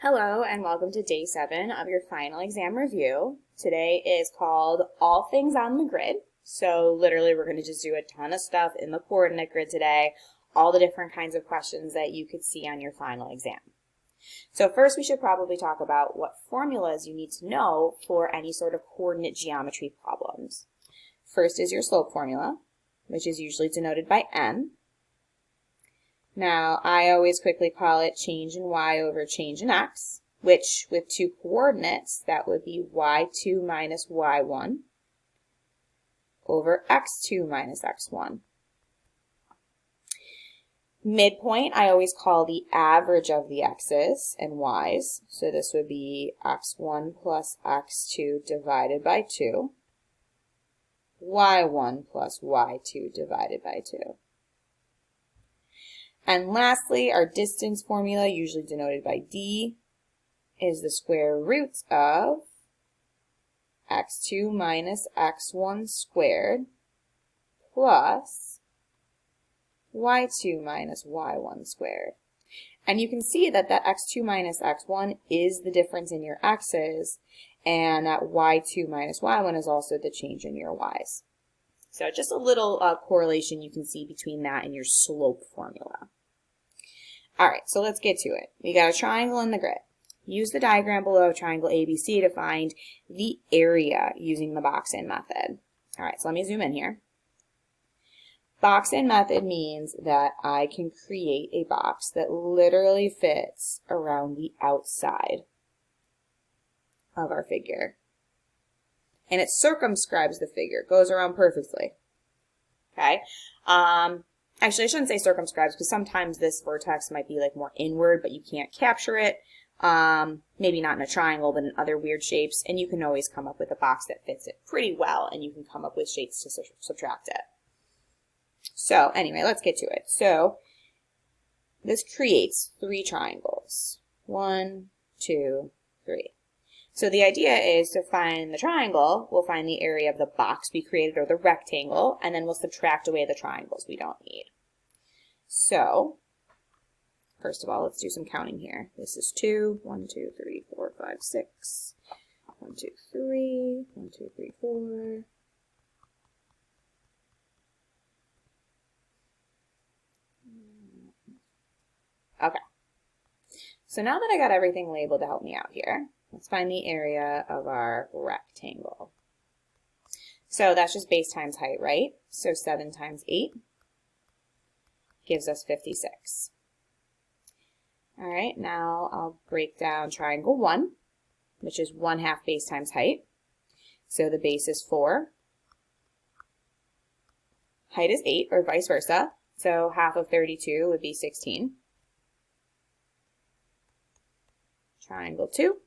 Hello and welcome to day 7 of your final exam review. Today is called All Things on the Grid. So literally we're going to just do a ton of stuff in the coordinate grid today, all the different kinds of questions that you could see on your final exam. So first we should probably talk about what formulas you need to know for any sort of coordinate geometry problems. First is your slope formula, which is usually denoted by m. Now, I always quickly call it change in y over change in x, which with two coordinates, that would be y2 minus y1 over x2 minus x1. Midpoint, I always call the average of the x's and y's. So this would be x1 plus x2 divided by 2, y1 plus y2 divided by 2. And lastly, our distance formula, usually denoted by d, is the square root of x2 minus x1 squared plus y2 minus y1 squared. And you can see that that x2 minus x1 is the difference in your x's, and that y2 minus y1 is also the change in your y's. So just a little correlation you can see between that and your slope formula. All right, so let's get to it. We got a triangle in the grid. Use the diagram below triangle ABC to find the area using the box-in method. All right, so let me zoom in here. Box-in method means that I can create a box that literally fits around the outside of our figure. And it circumscribes the figure, it goes around perfectly. Okay? Actually, I shouldn't say circumscribes because sometimes this vertex might be like more inward, but you can't capture it. Maybe not in a triangle, but in other weird shapes. And you can always come up with a box that fits it pretty well, and you can come up with shapes to subtract it. So anyway, let's get to it. So this creates 3 triangles. 1, 2, 3. So the idea is to find the triangle, we'll find the area of the box we created, or the rectangle, and then we'll subtract away the triangles we don't need. So, first of all, let's do some counting here. This is 2, 1, 2, 3, 4, 5, 6, 1, 2, 3, 1, 2, 3, 4. Okay. So now that I got everything labeled to help me out here, let's find the area of our rectangle. So that's just base times height, right? So 7 times 8 gives us 56. All right, now I'll break down triangle 1, which is 1/2 base times height. So the base is 4. Height is 8, or vice versa. So half of 32 would be 16. Triangle 2.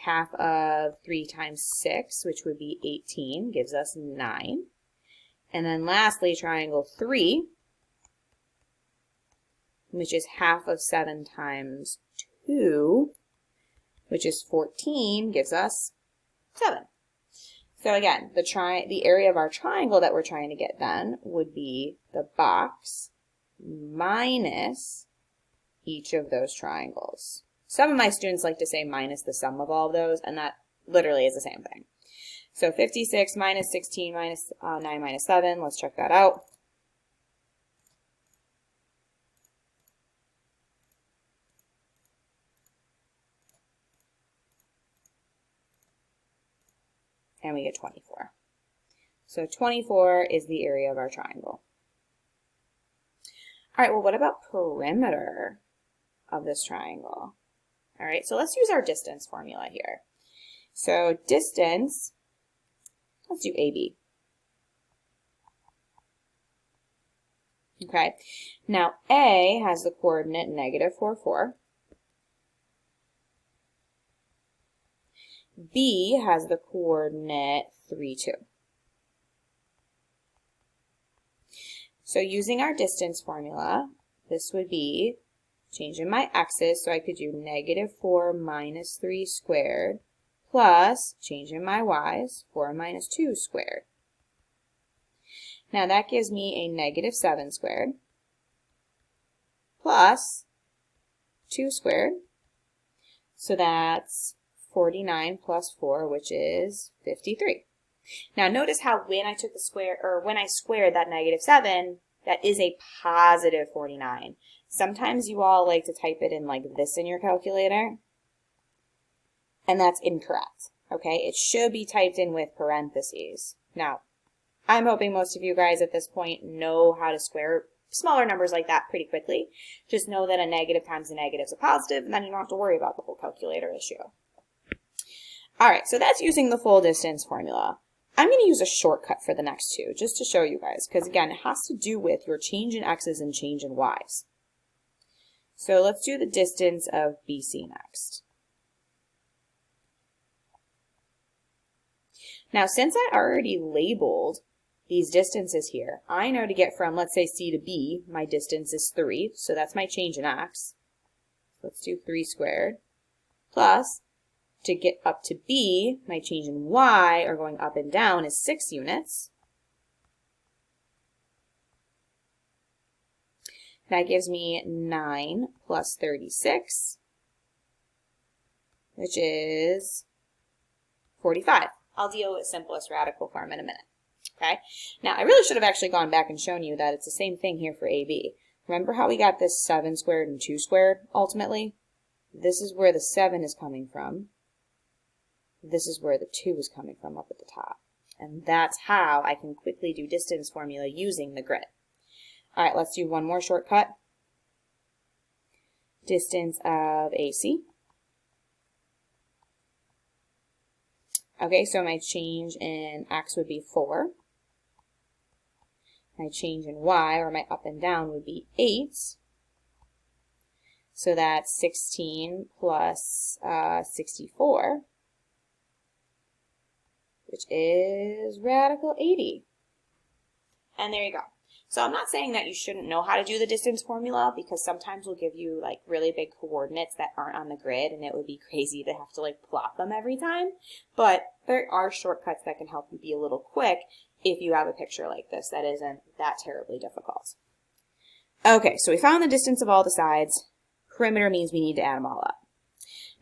Half of 3 times 6, which would be 18, gives us 9. And then lastly, triangle 3, which is half of 7 times 2, which is 14, gives us 7. So again, the area of our triangle that we're trying to get then would be the box minus each of those triangles. Some of my students like to say minus the sum of all of those, and that literally is the same thing. So 56 minus 16 minus 9 minus 7, let's check that out. And we get 24. So 24 is the area of our triangle. All right, well, what about perimeter of this triangle? All right, so let's use our distance formula here. So distance, let's do AB. Okay, now A has the coordinate -4, 4. B has the coordinate 3, 2. So using our distance formula, this would be changing my x's, so I could do -4 minus 3 squared plus changing my y's, 4 minus 2 squared. Now that gives me a -7 squared plus 2 squared. So that's 49 plus 4, which is 53. Now notice how when I took the square, or when I squared that negative 7, that is a positive 49. Sometimes you all like to type it in like this in your calculator, and that's incorrect, okay? It should be typed in with parentheses. Now, I'm hoping most of you guys at this point know how to square smaller numbers like that pretty quickly. Just know that a negative times a negative is a positive, and then you don't have to worry about the whole calculator issue. All right, so that's using the full distance formula. I'm going to use a shortcut for the next two, just to show you guys, because again, it has to do with your change in x's and change in y's. So let's do the distance of BC next. Now, since I already labeled these distances here, I know to get from, let's say, C to B, my distance is 3, so that's my change in x. Let's do 3 squared, plus, to get up to B, my change in y, or going up and down, is 6 units. That gives me 9 plus 36, which is 45. I'll deal with simplest radical form in a minute. Okay? Now, I really should have actually gone back and shown you that it's the same thing here for AB. Remember how we got this 7 squared and 2 squared, ultimately? This is where the 7 is coming from. This is where the 2 is coming from up at the top. And that's how I can quickly do distance formula using the grid. All right, let's do one more shortcut. Distance of AC. Okay, so my change in x would be 4. My change in y, or my up and down, would be 8. So that's 16 plus 64, which is radical 80. And there you go. So I'm not saying that you shouldn't know how to do the distance formula, because sometimes we'll give you like really big coordinates that aren't on the grid, and it would be crazy to have to like plot them every time. But there are shortcuts that can help you be a little quick if you have a picture like this that isn't that terribly difficult. Okay, so we found the distance of all the sides. Perimeter means we need to add them all up.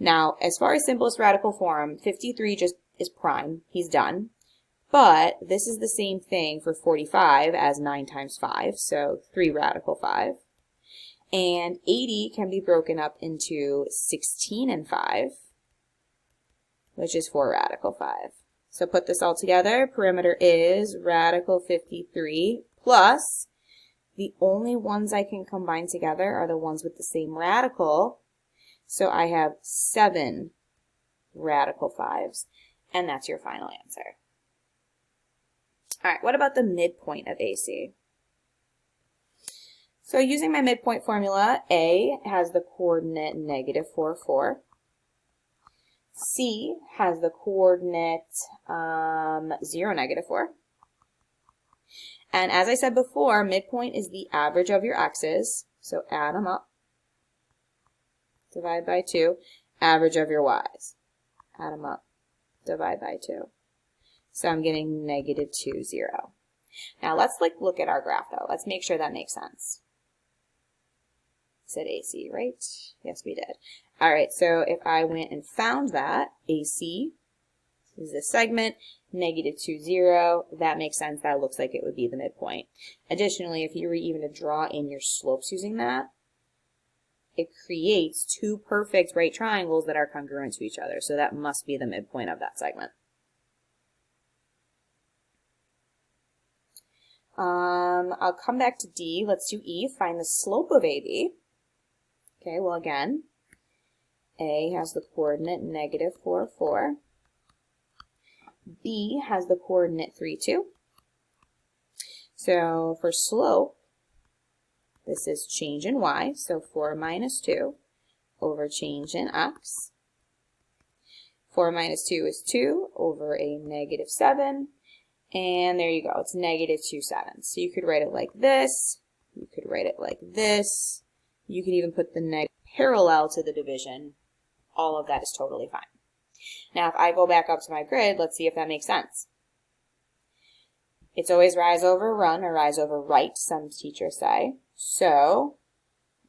Now, as far as simplest radical form, 53 just is prime. He's done. But this is the same thing for 45 as 9 times 5, so 3 radical 5. And 80 can be broken up into 16 and 5, which is 4 radical 5. So put this all together. Perimeter is radical 53 plus, the only ones I can combine together are the ones with the same radical. So I have 7 radical 5s, and that's your final answer. All right, what about the midpoint of AC? So using my midpoint formula, A has the coordinate negative 4, 4. C has the coordinate 0, negative 4. And as I said before, midpoint is the average of your x's, so add them up. Divide by 2. Average of your y's. Add them up. Divide by 2. So I'm getting negative 2, 0. Now let's look at our graph though. Let's make sure that makes sense. Said AC, right? Yes, we did. All right, so if I went and found that AC is this segment, negative 2, 0, that makes sense. That looks like it would be the midpoint. Additionally, if you were even to draw in your slopes using that, it creates 2 perfect right triangles that are congruent to each other. So that must be the midpoint of that segment. I'll come back to D. Let's do E. Find the slope of AB. Okay, well again, A has the coordinate negative 4, 4. B has the coordinate 3, 2. So for slope, this is change in y, so 4 minus 2 over change in x. 4 minus 2 is 2 over a negative 7. And there you go, it's negative 2 7. So you could write it like this, you could write it like this, you could even put the negative parallel to the division. All of that is totally fine. Now if I go back up to my grid, let's see if that makes sense. It's always rise over run or rise over right, some teachers say. So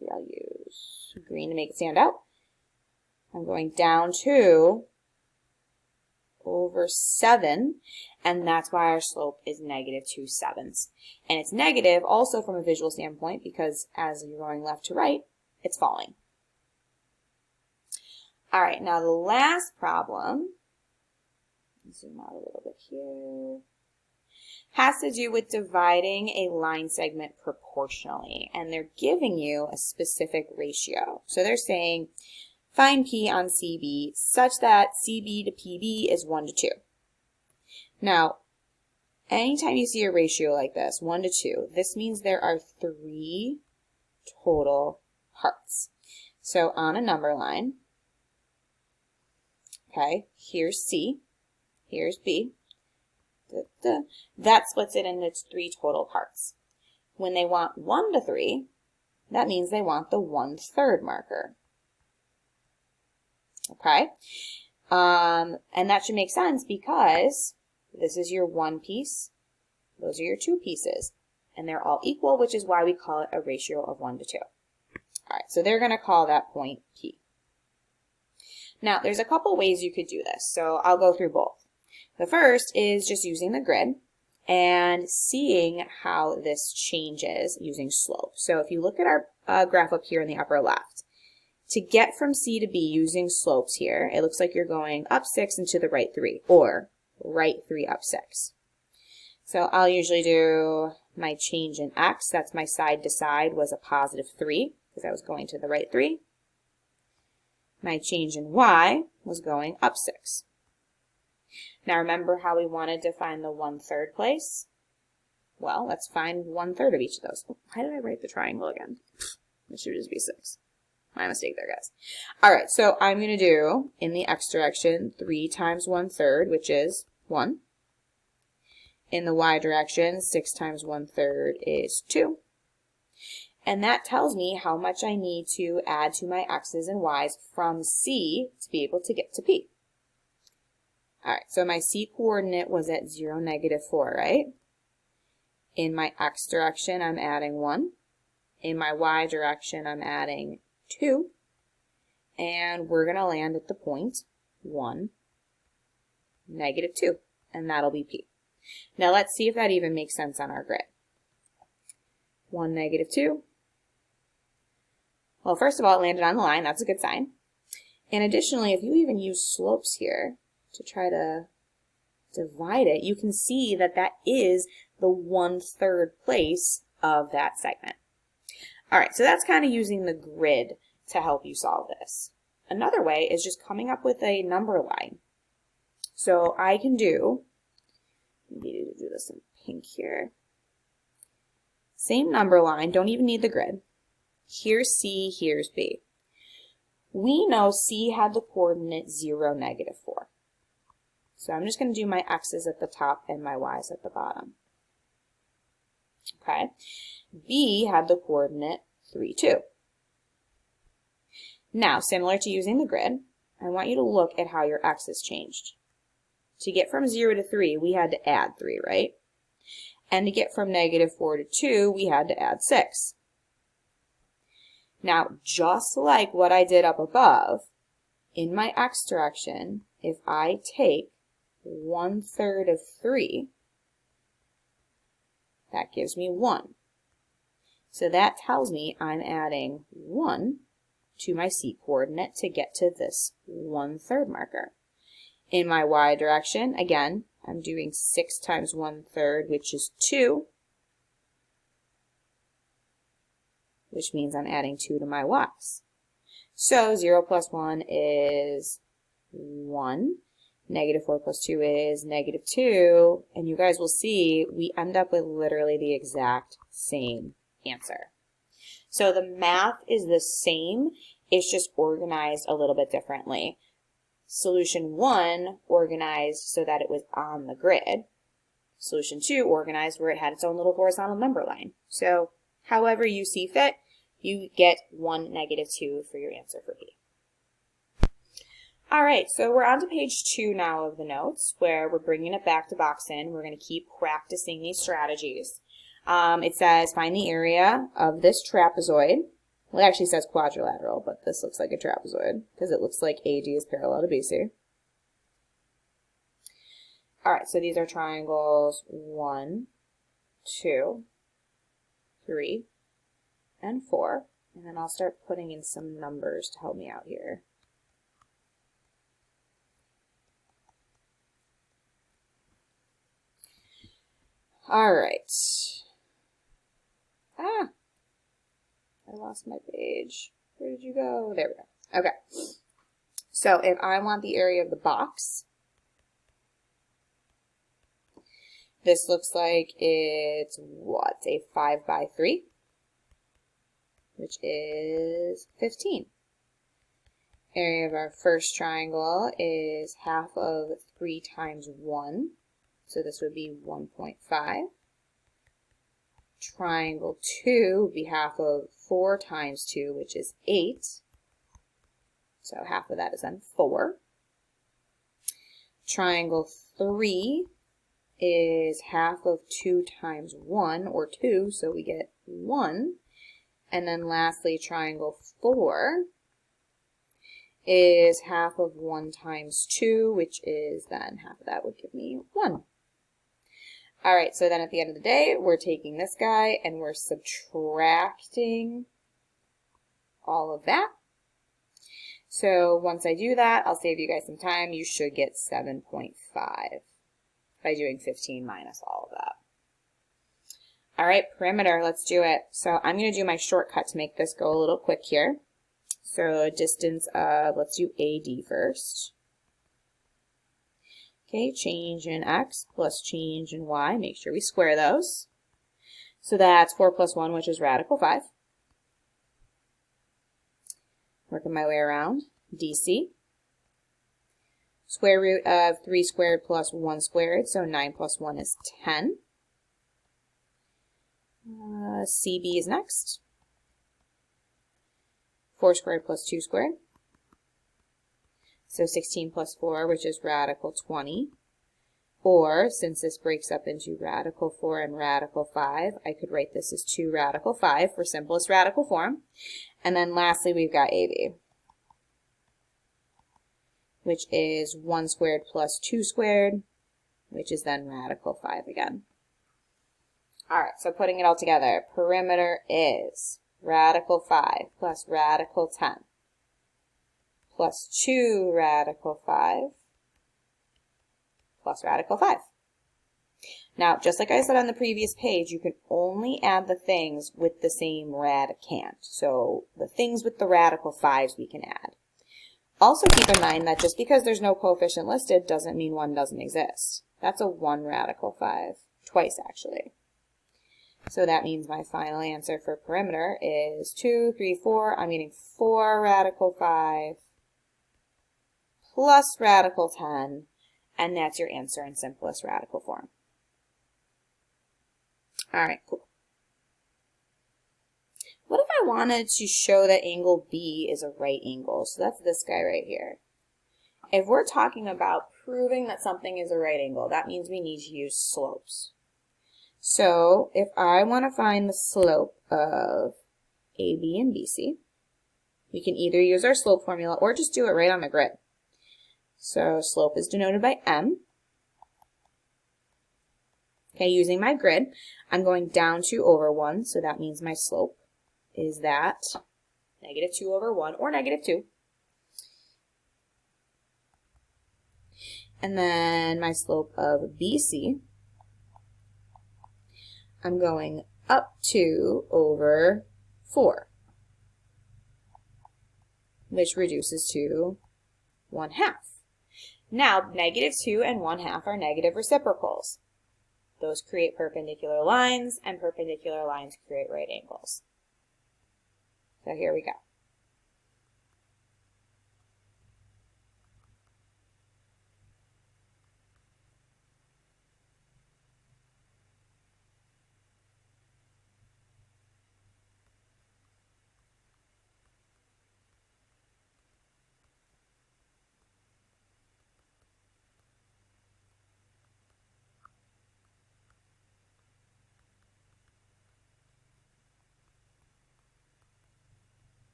maybe I'll use green to make it stand out. I'm going down to over 7, and that's why our slope is -2/7. And it's negative also from a visual standpoint because as you're going left to right, it's falling. All right, now the last problem, zoom out a little bit here, has to do with dividing a line segment proportionally, and they're giving you a specific ratio. So they're saying find P on CB such that CB to PB is 1:2. Now, anytime you see a ratio like this, 1:2, this means there are 3 total parts. So on a number line, okay, here's C, here's B, that splits it into its 3 total parts. When they want 1:3, that means they want the 1/3 marker. Okay, and that should make sense because this is your 1 piece, those are your 2 pieces, and they're all equal, which is why we call it a ratio of 1:2. All right, so they're going to call that point P. Now, there's a couple ways you could do this, so I'll go through both. The first is just using the grid and seeing how this changes using slope. So if you look at our graph up here in the upper left, to get from C to B using slopes here, it looks like you're going up 6 and to the right 3, or right 3 up 6. So I'll usually do my change in X, that's my side to side, was a +3, because I was going to the right 3. My change in Y was going up 6. Now remember how we wanted to find the 1/3 place? Well, let's find 1/3 of each of those. Why did I write the triangle again? It should just be 6. My mistake there, guys. All right, so I'm going to do, in the X direction, 3 times 1/3, which is 1. In the Y direction, 6 times 1/3 is 2. And that tells me how much I need to add to my X's and Y's from C to be able to get to P. All right, so my C coordinate was at 0, -4, right? In my X direction, I'm adding 1. In my Y direction, I'm adding 2. And we're going to land at the point 1, -2, and that'll be P. Now let's see if that even makes sense on our grid. 1, -2. Well, first of all, it landed on the line. That's a good sign. And additionally, if you even use slopes here to try to divide it, you can see that that is the 1/3 place of that segment. All right, so that's kind of using the grid to help you solve this. Another way is just coming up with a number line. So I can do, maybe to do this in pink here. Same number line, don't even need the grid. Here's C, here's B. We know C had the coordinate 0, -4. So I'm just going to do my X's at the top and my Y's at the bottom. Okay. B had the coordinate 3, 2. Now, similar to using the grid, I want you to look at how your X's changed. To get from 0 to 3, we had to add 3, right? And to get from -4 to 2, we had to add 6. Now, just like what I did up above, in my X direction, if I take 1/3 of 3, that gives me 1. So that tells me I'm adding 1 to my C coordinate to get to this 1/3 marker. In my Y direction, again, I'm doing 6 times 1/3, which is 2, which means I'm adding 2 to my Y's. So 0 plus 1 is 1. -4 plus 2 is -2. And you guys will see we end up with literally the exact same answer. So the math is the same. It's just organized a little bit differently. Solution 1 organized so that it was on the grid. Solution 2 organized where it had its own little horizontal number line. So however you see fit, you get 1, -2 for your answer for B. All right, so we're on to page 2 now of the notes, where we're bringing it back to boxing. We're going to keep practicing these strategies. It says, find the area of this trapezoid Well, it actually says quadrilateral, but this looks like a trapezoid because it looks like AD is parallel to BC. All right, so these are triangles 1, 2, 3, and 4. And then I'll start putting in some numbers to help me out here. All right. Ah, I lost my page. Where did you go? There we go. Okay. So if I want the area of the box, this looks like it's what? A 5 by 3, which is 15. Area of our first triangle is half of 3 times 1. So this would be 1.5. Triangle 2 would be half of 4 times 2, which is 8. So half of that is then 4. Triangle 3 is half of 2 times 1, or 2, so we get 1. And then lastly, triangle 4 is half of 1 times 2, which is then half of that would give me 1. All right, so then at the end of the day, we're taking this guy and we're subtracting all of that. So once I do that, I'll save you guys some time. You should get 7.5 by doing 15 minus all of that. All right, perimeter, let's do it. So I'm going to do my shortcut to make this go a little quick here. So distance of, let's do AD first. Okay, change in x plus change in y. Make sure we square those. So that's 4 plus 1, which is radical 5. Working my way around. DC. Square root of 3 squared plus 1 squared, so 9 plus 1 is 10. CB is next. 4 squared plus 2 squared. So 16 plus 4, which is radical 20. Or, since this breaks up into radical 4 and radical 5, I could write this as 2 radical 5 for simplest radical form. And then lastly, we've got AB, which is 1 squared plus 2 squared, which is then radical 5 again. All right, so putting it all together, perimeter is radical 5 plus radical 10 plus 2 radical 5 plus radical 5. Now, just like I said on the previous page, you can only add the things with the same radicand. So the things with the radical 5s we can add. Also keep in mind that just because there's no coefficient listed doesn't mean one doesn't exist. That's a 1 radical 5, twice actually. So that means my final answer for perimeter is 2, 3, 4. I'm getting 4 radical 5 plus radical 10, and that's your answer in simplest radical form. All right, cool. What if I wanted to show that angle B is a right angle? So that's this guy right here. If we're talking about proving that something is a right angle, that means we need to use slopes. So if I want to find the slope of AB and BC, we can either use our slope formula or just do it right on the grid. So slope is denoted by M. Okay, using my grid, I'm going down 2 over 1, so that means my slope is that negative 2 over 1 or negative 2. And then my slope of BC, I'm going up 2 over 4, which reduces to 1/2. Now, negative 2 and 1/2 are negative reciprocals. Those create perpendicular lines, and perpendicular lines create right angles. So here we go.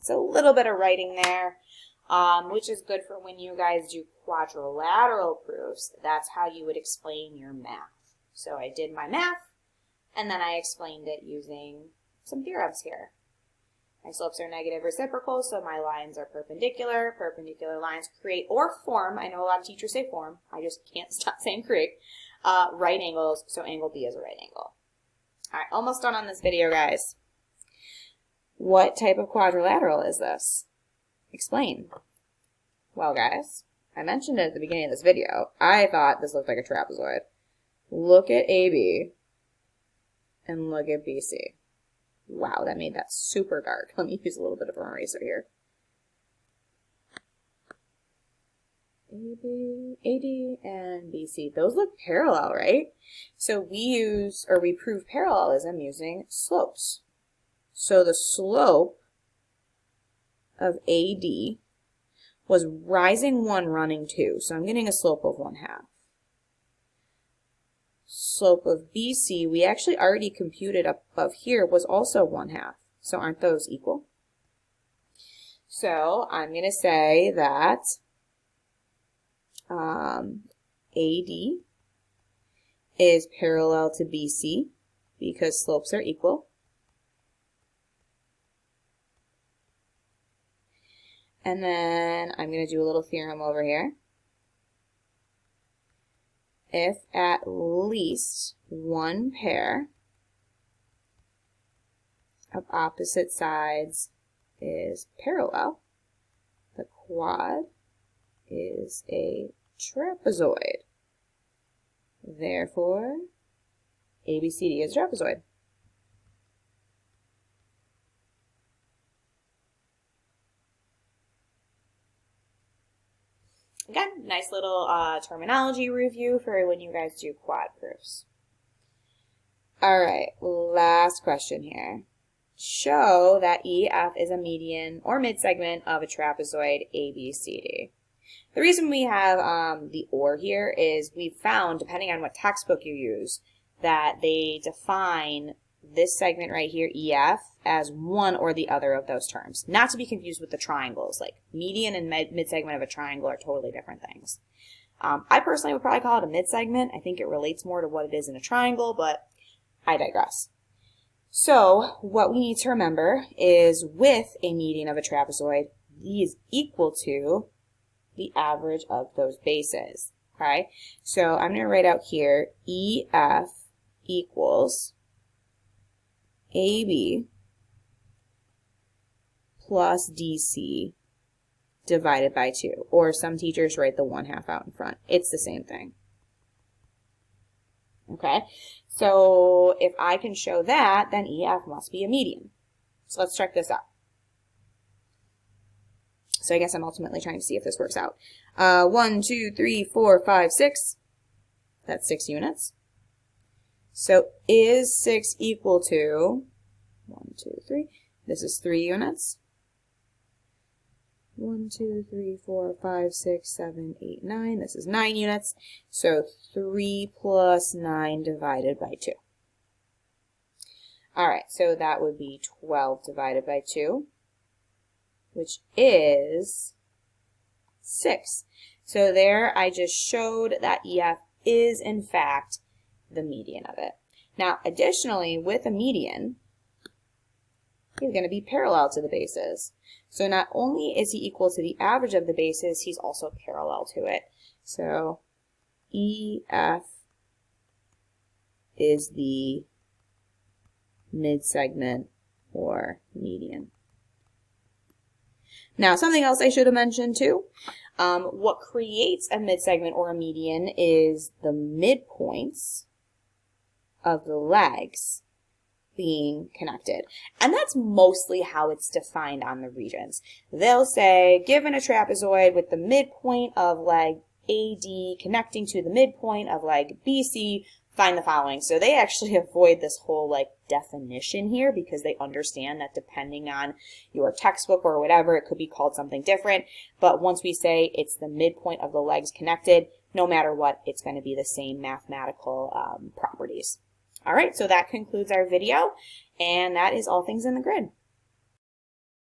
It's a little bit of writing there, which is good for when you guys do quadrilateral proofs. That's how you would explain your math. So I did my math, and then I explained it using some theorems here. My slopes are negative reciprocal, so my lines are perpendicular. Perpendicular lines create or form, I know a lot of teachers say form, I just can't stop saying create, right angles, so angle B is a right angle. All right, almost done on this video, guys. What type of quadrilateral is this? Explain. Well, guys, I mentioned it at the beginning of this video. I thought this looked like a trapezoid. Look at AB and look at BC. Wow, that made that super dark. Let me use a little bit of an eraser here. AD and BC. Those look parallel, right? So we prove parallelism using slopes. So the slope of AD was rising 1, running 2. So I'm getting a slope of 1/2. Slope of BC, we actually already computed up above here, was also 1/2. So aren't those equal? So I'm going to say that AD is parallel to BC because slopes are equal. And then I'm going to do a little theorem over here. If at least one pair of opposite sides is parallel, the quad is a trapezoid. Therefore, ABCD is a trapezoid. Again, nice little terminology review for when you guys do quad proofs. All right, last question here. Show that EF is a median or midsegment of a trapezoid ABCD. The reason we have the or here is we've found, depending on what textbook you use, that they define this segment right here, EF, as one or the other of those terms. Not to be confused with the triangles. Like median and midsegment of a triangle are totally different things. I personally would probably call it a midsegment. I think it relates more to what it is in a triangle, but I digress. So what we need to remember is with a median of a trapezoid, D is equal to the average of those bases. Okay, so I'm going to write out here EF equals AB plus DC divided by 2. Or some teachers write the 1/2 out in front. It's the same thing. Okay, so if I can show that, then EF must be a median. So let's check this out. So I guess I'm ultimately trying to see if this works out. 1, 2, 3, 4, 5, 6. That's 6 units. So is 6 equal to 1, 2, 3? This is 3 units. 1, 2, 3, 4, 5, 6, 7, 8, 9. This is 9 units. So 3 plus 9 divided by 2. All right, so that would be 12 divided by 2, which is 6. So there I just showed that EF is in fact the median of it. Now additionally, with a median, he's going to be parallel to the bases. So not only is he equal to the average of the bases, he's also parallel to it. So EF is the midsegment or median. Now, something else I should have mentioned too. What creates a midsegment or a median is the midpoints of the legs being connected. And that's mostly how it's defined on the Regents. They'll say, given a trapezoid with the midpoint of leg AD connecting to the midpoint of leg BC, find the following. So they actually avoid this whole like definition here because they understand that depending on your textbook or whatever, it could be called something different. But once we say it's the midpoint of the legs connected, no matter what, it's going to be the same mathematical properties. All right, so that concludes our video, and that is all things in the grid.